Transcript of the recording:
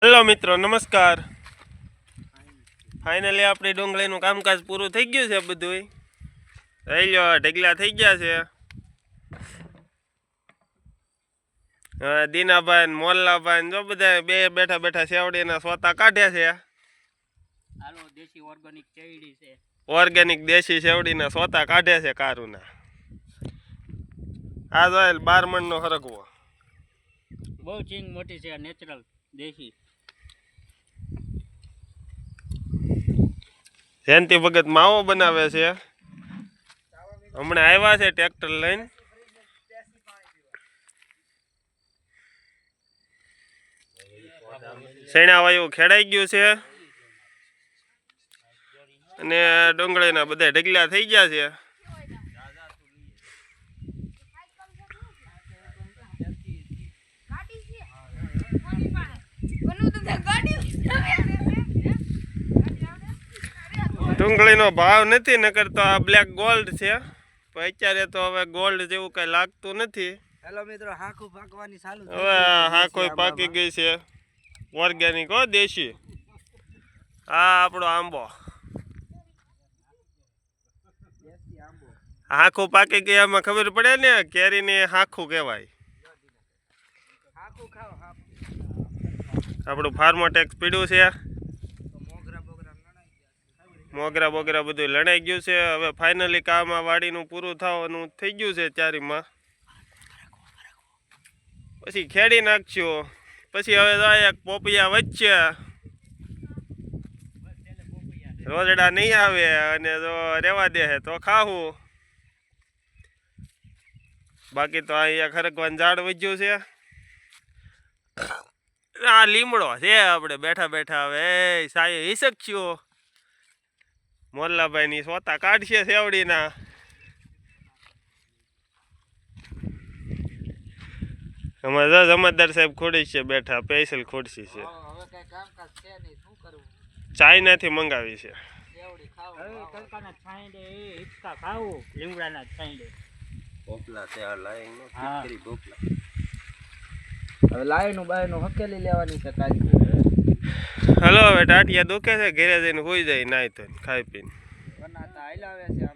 Hello મિત્રો, નમસ્કાર. Finally આપણી ડુંગળીનું કામકાજ પૂરું થઈ ગયું છે. બધું રહી લો, ઢગલા થઈ ગયા છે. દીનાભાઈ મોલ્લાભાઈ જો બધા બે બેઠા બેઠા સેવડીના સોતા કાઢ્યા છે. ઓર્ગેનિક દેશી સેવડીના સોતા કાઢ્યા છે કારુના. આ જો 12 મણનો હરગવો બહુ ચીંગ મોટી છે, નેચરલ દેશી. જયંતિ ભગત માવો બનાવે છે. હમણાં આવ્યા છે ટ્રેક્ટર લઈને. શેણા વાયુ ખેડાઈ ગયું છે અને ડુંગળીના બધા ઢગલા થઈ ગયા છે. ડુંગળીનો ભાવ નથી, નકર તો આ બ્લેક ગોલ્ડ છે, પણ અત્યારે તો હવે ગોલ્ડ જેવું કઈ લાગતું નથી. હેલો મિત્રો, હાંકું પાકવાની ચાલુ છે. હવે હાંકું પાકી ગઈ છે. ઓર્ગેનિક હો, દેશી. આ આપણો આંબો હાંકું પાકી ગઈ. આમાં ખબર પડે ને, કેરીને હાંકું કહેવાય. આપણું ફાર્મોટેક્સ પીડ્યું છે. મોગરા બોગરા બધું લણાઈ ગયું છે. હવે ફાઇનલી કામ આ વાડીનું પૂરું થવાનું થઈ ગયું છે. ચારીમાં પછી ખેડી નાખશું. પછી હવે એક પોપિયા વચ્ચે રોજડા નહીં આવે અને જો રેવા દે તો ખાવું. બાકી તો અહીંયા ખરકવાનું ઝાડ વધ્યું છે. આ લીમડો છે. આપણે બેઠા બેઠા હવે સાયે હઈ શકશું. મોલ્લાભાઈ ની સોતા કાઢશે સેવડીના. અમારે જમાદાર સાહેબ ખોડી છે બેઠા, સ્પેશિયલ ખોડસી છે. ચાઇનાથી મંગાવી છે. હવે લાઈનું બાયનું હકેલી લેવાની છે કાજી. હલો, હવે ટાટિયા દુખે છે, ઘેરે જઈને હોઈ જાય નાઈ તો ખાઈ પીને. બનાતા હાલ્યા આવે છે.